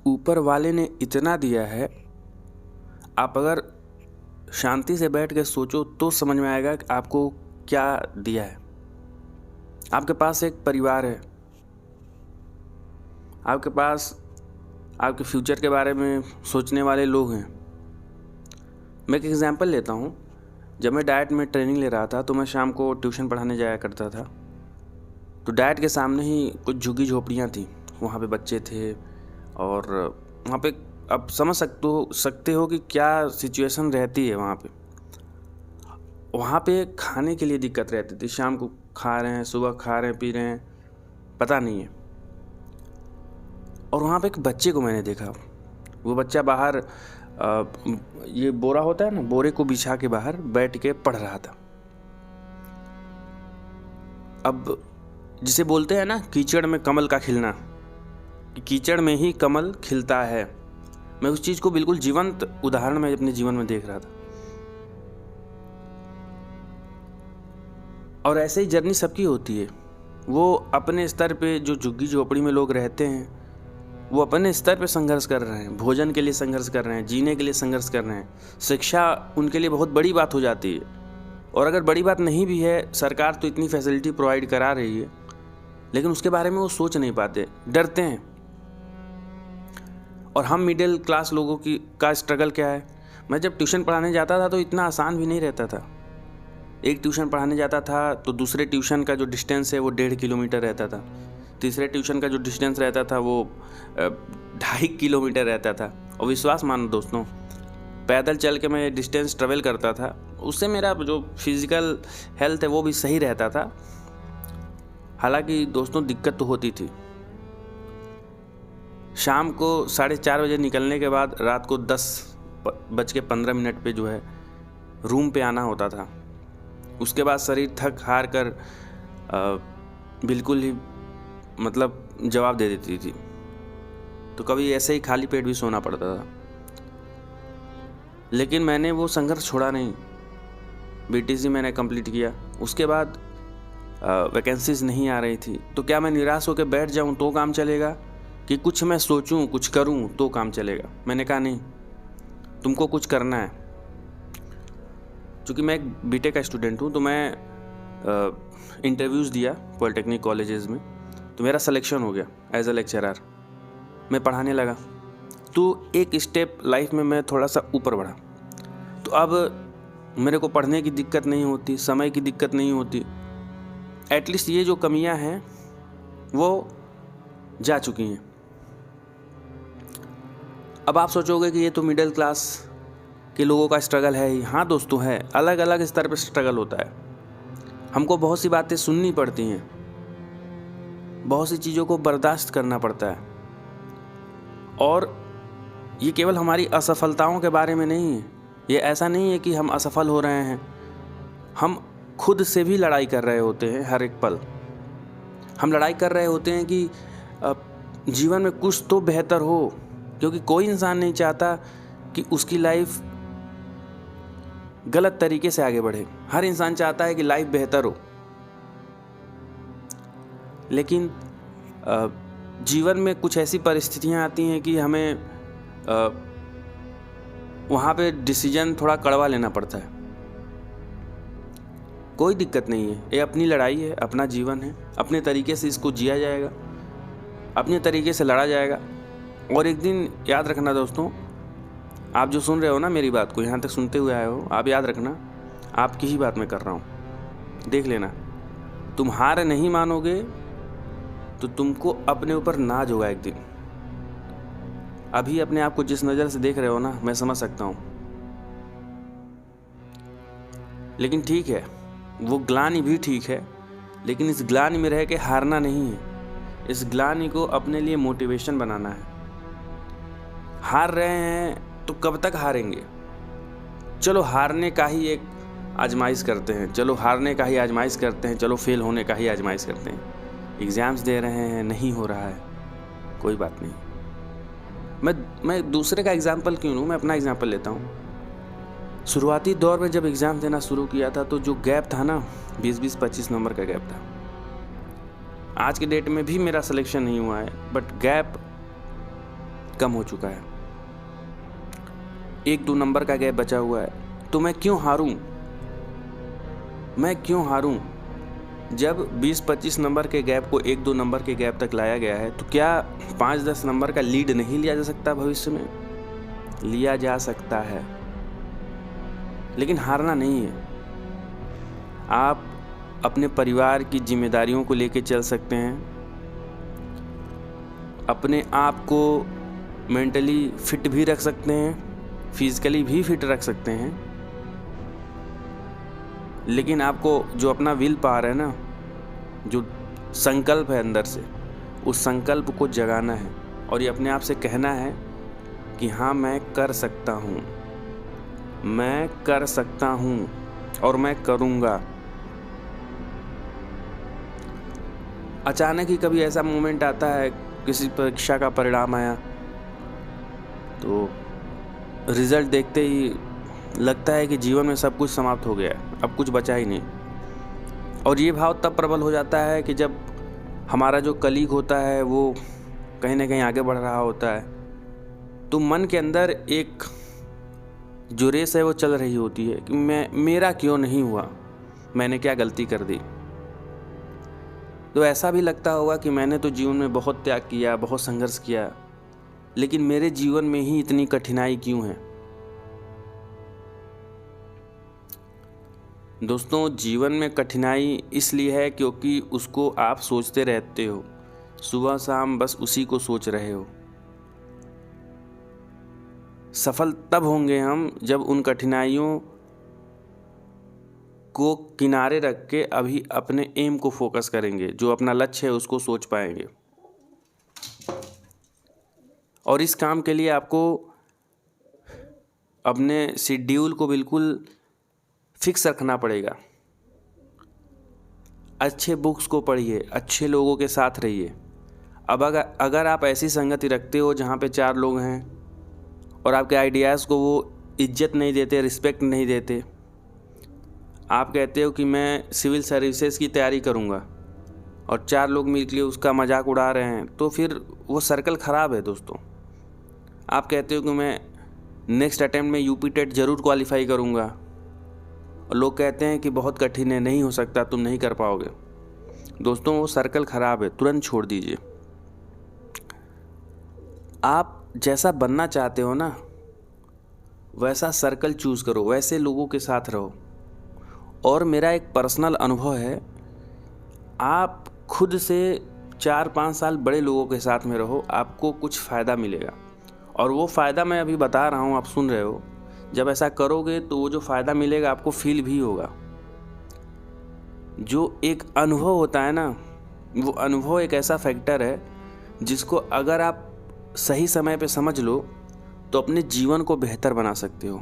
ऊपर वाले ने इतना दिया है, आप अगर शांति से बैठ के सोचो तो समझ में आएगा कि आपको क्या दिया है। आपके पास एक परिवार है, आपके पास आपके फ्यूचर के बारे में सोचने वाले लोग हैं। मैं एक एग्जांपल लेता हूँ। जब मैं डाइट में ट्रेनिंग ले रहा था तो मैं शाम को ट्यूशन पढ़ाने जाया करता था। तो डाइट के सामने ही कुछ झुग्गी झोपड़ियाँ थी, वहाँ पे बच्चे थे और वहाँ पे अब समझ सकते हो कि क्या सिचुएशन रहती है वहाँ पे। वहाँ पे खाने के लिए दिक्कत रहती थी। शाम को खा रहे हैं, सुबह खा रहे हैं, पी रहे हैं, पता नहीं है। और वहाँ पे एक बच्चे को मैंने देखा। वो बच्चा बाहर ये बोरा होता है ना, बोरे को बिछा के बाहर बैठ के पढ़ रहा था। अब जिसे बोलते हैं ना कीचड़ में कमल का खिलना, कि कीचड़ में ही कमल खिलता है, मैं उस चीज़ को बिल्कुल जीवंत उदाहरण में अपने जीवन में देख रहा था। और ऐसे ही जर्नी सबकी होती है। वो अपने स्तर पे जो झुग्गी झोपड़ी में लोग रहते हैं, वो अपने स्तर पे संघर्ष कर रहे हैं, भोजन के लिए संघर्ष कर रहे हैं, जीने के लिए संघर्ष कर रहे हैं। शिक्षा उनके लिए बहुत बड़ी बात हो जाती है। और अगर बड़ी बात नहीं भी है, सरकार तो इतनी फैसिलिटी प्रोवाइड करा रही है, लेकिन उसके बारे में वो सोच नहीं पाते, डरते हैं। और हम मिडिल क्लास लोगों का स्ट्रगल क्या है। मैं जब ट्यूशन पढ़ाने जाता था तो इतना आसान भी नहीं रहता था। एक ट्यूशन पढ़ाने जाता था तो दूसरे ट्यूशन का जो डिस्टेंस है वो 1.5 किलोमीटर रहता था। तीसरे ट्यूशन का जो डिस्टेंस रहता था वो 2.5 किलोमीटर रहता था। और विश्वास मानो दोस्तों, पैदल चल के मैं डिस्टेंस ट्रेवल करता था, उससे मेरा जो फिज़िकल हेल्थ है वो भी सही रहता था। हालांकि दोस्तों दिक्कत तो होती थी। शाम को 4:30 बजे निकलने के बाद रात को 10:15 पे जो है रूम पे आना होता था। उसके बाद शरीर थक हार कर बिल्कुल ही मतलब जवाब दे देती थी। तो कभी ऐसे ही खाली पेट भी सोना पड़ता था। लेकिन मैंने वो संघर्ष छोड़ा नहीं। बीटीसी मैंने कंप्लीट किया। उसके बाद वैकेंसीज नहीं आ रही थी, तो क्या मैं निराश होकर बैठ जाऊं तो काम चलेगा, कि कुछ मैं सोचूं, कुछ करूं तो काम चलेगा। मैंने कहा नहीं, तुमको कुछ करना है। चूँकि मैं एक बीटेक का स्टूडेंट हूँ, तो मैं इंटरव्यूज़ दिया पॉलिटेक्निक कॉलेजेस में, तो मेरा सिलेक्शन हो गया एज अ लेक्चरर। मैं पढ़ाने लगा, तो एक स्टेप लाइफ में मैं थोड़ा सा ऊपर बढ़ा। तो अब मेरे को पढ़ने की दिक्कत नहीं होती, समय की दिक्कत नहीं होती। एटलीस्ट ये जो कमियां हैं वो जा चुकी हैं। अब आप सोचोगे कि ये तो मिडिल क्लास के लोगों का स्ट्रगल है ही। हाँ दोस्तों, है। अलग अलग स्तर पर स्ट्रगल होता है। हमको बहुत सी बातें सुननी पड़ती हैं, बहुत सी चीज़ों को बर्दाश्त करना पड़ता है। और ये केवल हमारी असफलताओं के बारे में नहीं है। ये ऐसा नहीं है कि हम असफल हो रहे हैं, हम खुद से भी लड़ाई कर रहे होते हैं। हर एक पल हम लड़ाई कर रहे होते हैं कि जीवन में कुछ तो बेहतर हो, क्योंकि कोई इंसान नहीं चाहता कि उसकी लाइफ गलत तरीके से आगे बढ़े। हर इंसान चाहता है कि लाइफ बेहतर हो। लेकिन जीवन में कुछ ऐसी परिस्थितियां आती हैं कि हमें वहाँ पे डिसीजन थोड़ा कड़वा लेना पड़ता है। कोई दिक्कत नहीं है, ये अपनी लड़ाई है, अपना जीवन है, अपने तरीके से इसको जिया जाएगा, अपने तरीके से लड़ा जाएगा। और एक दिन याद रखना दोस्तों, आप जो सुन रहे हो ना मेरी बात को, यहाँ तक सुनते हुए आए हो, आप याद रखना आपकी ही बात मैं कर रहा हूँ। देख लेना, तुम हार नहीं मानोगे तो तुमको अपने ऊपर नाज होगा एक दिन। अभी अपने आप को जिस नज़र से देख रहे हो ना, मैं समझ सकता हूँ। लेकिन ठीक है, वो ग्लानि भी ठीक है, लेकिन इस ग्लानि में रह के हारना नहीं है। इस ग्लानि को अपने लिए मोटिवेशन बनाना है। हार रहे हैं तो कब तक हारेंगे? चलो हारने का ही एक आजमाइश करते हैं, चलो हारने का ही आजमाइश करते हैं, चलो फेल होने का ही आजमाइश करते हैं। एग्ज़ाम्स दे रहे हैं, नहीं हो रहा है, कोई बात नहीं। मैं दूसरे का एग्जाम्पल क्यों लूँ, मैं अपना एग्जाम्पल लेता हूँ। शुरुआती दौर में जब एग्ज़ाम देना शुरू किया था तो जो गैप था ना, 20-25 नंबर का गैप था। आज के डेट में भी मेरा सिलेक्शन नहीं हुआ है, बट गैप कम हो चुका है, 1-2 नंबर का गैप बचा हुआ है, तो मैं क्यों हारूं? जब 20-25 नंबर के गैप को 1-2 नंबर के गैप तक लाया गया है, तो क्या 5-10 नंबर का लीड नहीं लिया जा सकता? भविष्य में लिया जा सकता है, लेकिन हारना नहीं है। आप अपने परिवार की जिम्मेदारियों को लेकर चल सकते हैं, अपने आप को मेंटली फिट भी रख सकते हैं, फिजिकली भी फिट रख सकते हैं, लेकिन आपको जो अपना विल पावर है ना, जो संकल्प है अंदर से, उस संकल्प को जगाना है और ये अपने आप से कहना है कि हाँ, मैं कर सकता हूँ और मैं करूँगा। अचानक ही कभी ऐसा मोमेंट आता है, किसी परीक्षा का परिणाम आया तो रिजल्ट देखते ही लगता है कि जीवन में सब कुछ समाप्त हो गया, अब कुछ बचा ही नहीं। और ये भाव तब प्रबल हो जाता है कि जब हमारा जो कलीग होता है वो कहीं ना कहीं आगे बढ़ रहा होता है, तो मन के अंदर एक जो रेस है वो चल रही होती है कि मेरा क्यों नहीं हुआ, मैंने क्या गलती कर दी। तो ऐसा भी लगता होगा कि मैंने तो जीवन में बहुत त्याग किया, बहुत संघर्ष किया, लेकिन मेरे जीवन में ही इतनी कठिनाई क्यों है। दोस्तों, जीवन में कठिनाई इसलिए है क्योंकि उसको आप सोचते रहते हो, सुबह शाम बस उसी को सोच रहे हो। सफल तब होंगे हम जब उन कठिनाइयों को किनारे रख के अभी अपने एम को फोकस करेंगे, जो अपना लक्ष्य है उसको सोच पाएंगे। और इस काम के लिए आपको अपने शेड्यूल को बिल्कुल फिक्स रखना पड़ेगा। अच्छे बुक्स को पढ़िए, अच्छे लोगों के साथ रहिए। अब अगर आप ऐसी संगति रखते हो जहाँ पे 4 लोग हैं और आपके आइडियाज़ को वो इज्जत नहीं देते, रिस्पेक्ट नहीं देते, आप कहते हो कि मैं सिविल सर्विसेज की तैयारी करूँगा और 4 लोग मिलकर उसका मजाक उड़ा रहे हैं, तो फिर वो सर्कल ख़राब है दोस्तों। आप कहते हो कि मैं नेक्स्ट अटेम्प्ट में यूपी टेट ज़रूर क्वालिफाई करूँगा और लोग कहते हैं कि बहुत कठिन है, नहीं हो सकता, तुम नहीं कर पाओगे। दोस्तों, वो सर्कल ख़राब है, तुरंत छोड़ दीजिए। आप जैसा बनना चाहते हो ना, वैसा सर्कल चूज़ करो, वैसे लोगों के साथ रहो। और मेरा एक पर्सनल अनुभव है, आप खुद से 4-5 साल बड़े लोगों के साथ में रहो, आपको कुछ फ़ायदा मिलेगा। और वो फ़ायदा मैं अभी बता रहा हूँ, आप सुन रहे हो। जब ऐसा करोगे तो वो जो फ़ायदा मिलेगा आपको फील भी होगा। जो एक अनुभव होता है ना, वो अनुभव एक ऐसा फैक्टर है जिसको अगर आप सही समय पे समझ लो तो अपने जीवन को बेहतर बना सकते हो।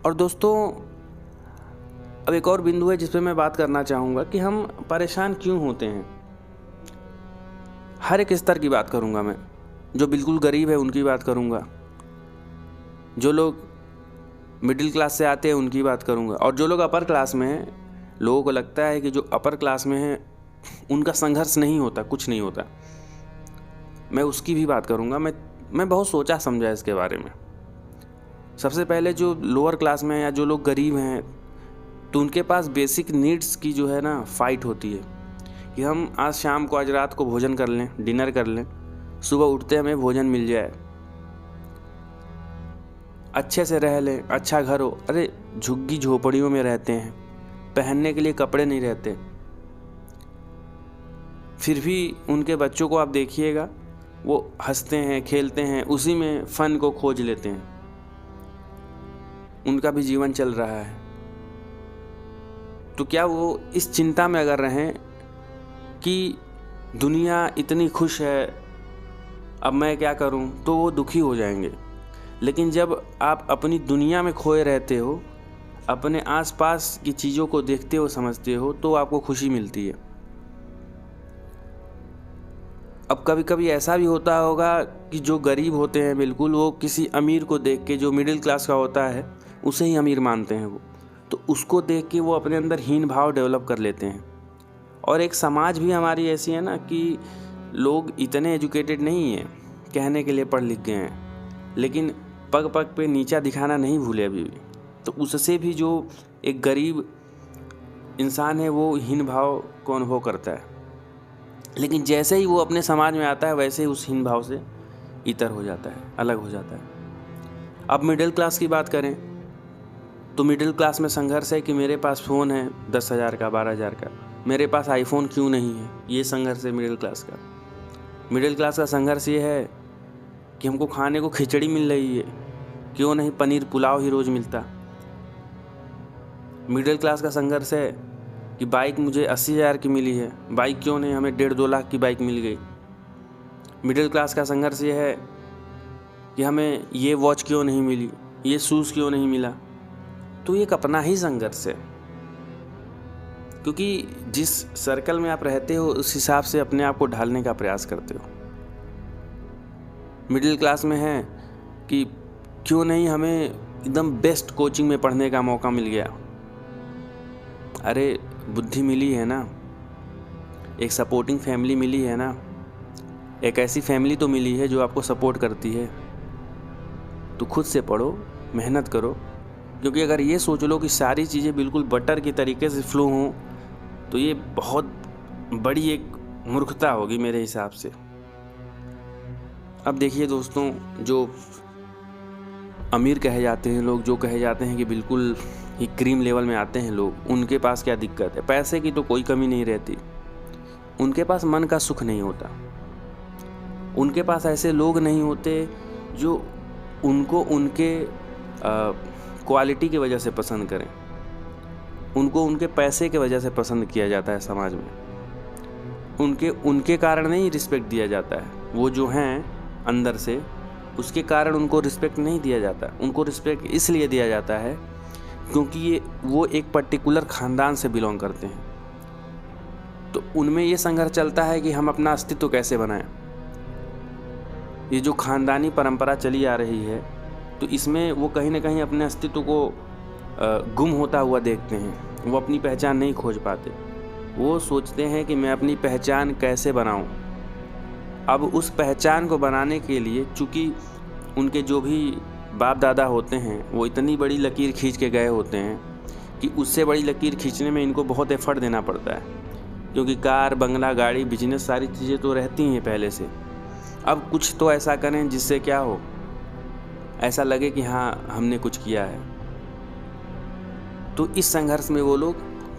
और दोस्तों, अब एक और बिंदु है जिस पे मैं बात करना चाहूँगा कि हम परेशान क्यों होते हैं। हर एक स्तर की बात करूँगा मैं, जो बिल्कुल गरीब है उनकी बात करूँगा, जो लोग मिडिल क्लास से आते हैं उनकी बात करूँगा, और जो लोग अपर क्लास में हैं, लोगों को लगता है कि जो अपर क्लास में हैं उनका संघर्ष नहीं होता, कुछ नहीं होता, मैं उसकी भी बात करूँगा। मैं बहुत सोचा समझा इसके बारे में। सबसे पहले जो लोअर क्लास में या जो लोग गरीब हैं, तो उनके पास बेसिक नीड्स की जो है ना फाइट होती है कि हम आज शाम को, आज रात को भोजन कर लें, डिनर कर लें, सुबह उठते हमें भोजन मिल जाए, अच्छे से रह लें, अच्छा घर हो। अरे झुग्गी झोपड़ियों में रहते हैं, पहनने के लिए कपड़े नहीं रहते, फिर भी उनके बच्चों को आप देखिएगा, वो हंसते हैं, खेलते हैं, उसी में फन को खोज लेते हैं, उनका भी जीवन चल रहा है। तो क्या वो इस चिंता में अगर रहें कि दुनिया इतनी खुश है, अब मैं क्या करूं, तो वो दुखी हो जाएंगे। लेकिन जब आप अपनी दुनिया में खोए रहते हो, अपने आसपास की चीज़ों को देखते हो, समझते हो, तो आपको खुशी मिलती है। अब कभी कभी ऐसा भी होता होगा कि जो गरीब होते हैं बिल्कुल, वो किसी अमीर को देख के, जो मिडिल क्लास का होता है उसे ही अमीर मानते हैं वो, तो उसको देख के वो अपने अंदर हीन भाव डेवलप कर लेते हैं। और एक समाज भी हमारी ऐसी है ना कि लोग इतने एजुकेटेड नहीं हैं, कहने के लिए पढ़ लिख गए हैं, लेकिन पग पग पे नीचा दिखाना नहीं भूले अभी भी। तो उससे भी जो एक गरीब इंसान है वो हीन भाव को अनुभव करता है, लेकिन जैसे ही वो अपने समाज में आता है वैसे ही उस हीन भाव से इतर हो जाता है, अलग हो जाता है। अब मिडिल क्लास की बात करें तो मिडिल क्लास में संघर्ष है कि मेरे पास फ़ोन है 10,000 का, 12,000 का, मेरे पास आईफोन क्यों नहीं है। ये संघर्ष है मिडिल क्लास का। मिडिल क्लास का संघर्ष ये है कि हमको खाने को खिचड़ी मिल रही है, क्यों नहीं पनीर पुलाव ही रोज़ मिलता। मिडिल क्लास का संघर्ष है कि बाइक मुझे 80,000 की मिली है, बाइक क्यों नहीं हमें 1.5-2 लाख की बाइक मिल गई। मिडिल क्लास का संघर्ष ये है कि हमें ये वॉच क्यों नहीं मिली, ये शूज़ क्यों नहीं मिला। तो ये एक अपना ही संघर्ष है, क्योंकि जिस सर्कल में आप रहते हो उस हिसाब से अपने आप को ढालने का प्रयास करते हो। मिडिल क्लास में है कि क्यों नहीं हमें एकदम बेस्ट कोचिंग में पढ़ने का मौका मिल गया। अरे बुद्धि मिली है ना, एक सपोर्टिंग फैमिली मिली है ना, एक ऐसी फैमिली तो मिली है जो आपको सपोर्ट करती है। तो खुद से पढ़ो, मेहनत करो, क्योंकि अगर ये सोच लो कि सारी चीज़ें बिल्कुल बटर की तरीके से फ्लो हों तो ये बहुत बड़ी एक मूर्खता होगी मेरे हिसाब से। अब देखिए दोस्तों, जो अमीर कहे जाते हैं लोग, जो कहे जाते हैं कि बिल्कुल ही क्रीम लेवल में आते हैं लोग, उनके पास क्या दिक्कत है। पैसे की तो कोई कमी नहीं रहती, उनके पास मन का सुख नहीं होता। उनके पास ऐसे लोग नहीं होते जो उनको उनके क्वालिटी की वजह से पसंद करें, उनको उनके पैसे की वजह से पसंद किया जाता है समाज में। उनके कारण नहीं रिस्पेक्ट दिया जाता है। वो जो हैं अंदर से, उसके कारण उनको रिस्पेक्ट नहीं दिया जाता। उनको रिस्पेक्ट इसलिए दिया जाता है क्योंकि वो एक पर्टिकुलर ख़ानदान से बिलोंग करते हैं। तो उनमें ये संघर्ष चलता है कि हम अपना अस्तित्व कैसे बनाएं। ये जो ख़ानदानी परंपरा चली आ रही है, तो इसमें वो कहीं ना कहीं अपने अस्तित्व को गुम होता हुआ देखते हैं। वो अपनी पहचान नहीं खोज पाते। वो सोचते हैं कि मैं अपनी पहचान कैसे बनाऊं। अब उस पहचान को बनाने के लिए, चूँकि उनके जो भी बाप दादा होते हैं वो इतनी बड़ी लकीर खींच के गए होते हैं कि उससे बड़ी लकीर खींचने में इनको बहुत एफर्ट देना पड़ता है, क्योंकि कार, बंगला, गाड़ी, बिजनेस, सारी चीज़ें तो रहती हैं पहले से। अब कुछ तो ऐसा करें जिससे क्या हो, ऐसा लगे कि हाँ हमने कुछ किया है। तो इस संघर्ष में वो लोग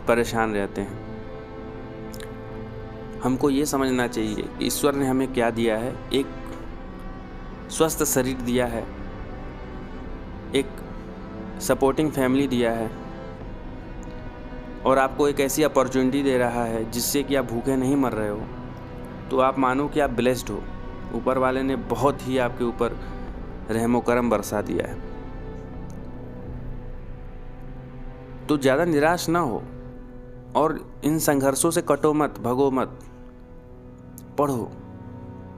परेशान रहते हैं। हमको ये समझना चाहिए कि ईश्वर ने हमें क्या दिया है। एक स्वस्थ शरीर दिया है, एक सपोर्टिंग फैमिली दिया है, और आपको एक ऐसी अपॉर्चुनिटी दे रहा है जिससे कि आप भूखे नहीं मर रहे हो। तो आप मानो कि आप ब्लेस्ड हो। ऊपर वाले ने बहुत ही आपके ऊपर रहमो करम बरसा दिया है। तो ज़्यादा निराश ना हो और इन संघर्षों से कटो मत, भगो मत। पढ़ो,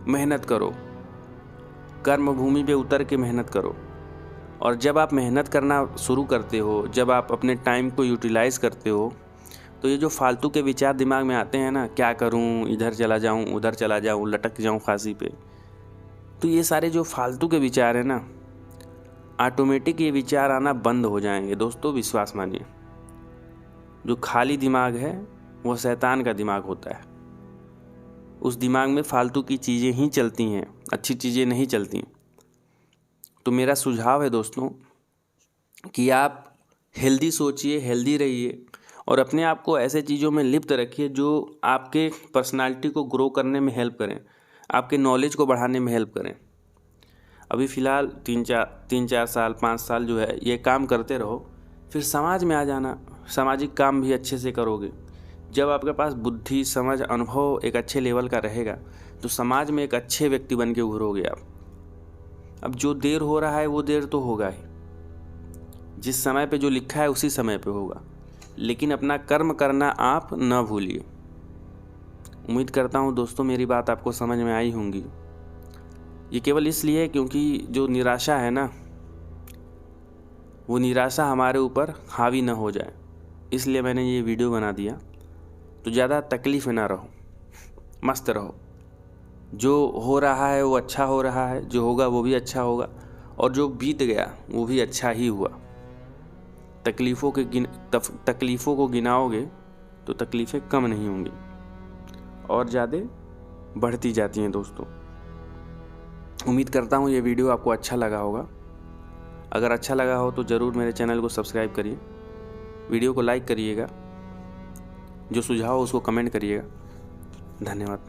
मेहनत करो, कर्म भूमि पे उतर के मेहनत करो। और जब आप मेहनत करना शुरू करते हो, जब आप अपने टाइम को यूटिलाइज़ करते हो, तो ये जो फालतू के विचार दिमाग में आते हैं ना, क्या करूं, इधर चला जाऊं, उधर चला जाऊं, लटक जाऊं फांसी पे, तो ये सारे जो फालतू के विचार हैं ना, ऑटोमेटिक ये विचार आना बंद हो जाएंगे। दोस्तों विश्वास मानिए, जो खाली दिमाग है वो शैतान का दिमाग होता है। उस दिमाग में फालतू की चीज़ें ही चलती हैं, अच्छी चीज़ें नहीं चलती। तो मेरा सुझाव है दोस्तों कि आप हेल्दी सोचिए, हेल्दी रहिए, और अपने आप को ऐसे चीज़ों में लिप्त रखिए जो आपके पर्सनालिटी को ग्रो करने में हेल्प करें, आपके नॉलेज को बढ़ाने में हेल्प करें। अभी फ़िलहाल 3-4 साल, 5 साल जो है ये काम करते रहो, फिर समाज में आ जाना। सामाजिक काम भी अच्छे से करोगे। जब आपके पास बुद्धि, समझ, अनुभव एक अच्छे लेवल का रहेगा तो समाज में एक अच्छे व्यक्ति बन के उभरोगे आप। अब जो देर हो रहा है वो देर तो होगा ही, जिस समय पे जो लिखा है उसी समय पे होगा, लेकिन अपना कर्म करना आप न भूलिए। उम्मीद करता हूँ दोस्तों मेरी बात आपको समझ में आई होंगी। ये केवल इसलिए क्योंकि जो निराशा है ना, वो निराशा हमारे ऊपर हावी न हो जाए, इसलिए मैंने ये वीडियो बना दिया। तो ज़्यादा तकलीफ़ में ना रहो, मस्त रहो। जो हो रहा है वो अच्छा हो रहा है, जो होगा वो भी अच्छा होगा, और जो बीत गया वो भी अच्छा ही हुआ। तकलीफ़ों को गिनाओगे तो तकलीफ़ें कम नहीं होंगी और ज़्यादा बढ़ती जाती हैं दोस्तों। उम्मीद करता हूँ ये वीडियो आपको अच्छा लगा होगा। अगर अच्छा लगा हो तो ज़रूर मेरे चैनल को सब्सक्राइब करिए, वीडियो को लाइक करिएगा, जो सुझाव हो उसको कमेंट करिएगा। धन्यवाद।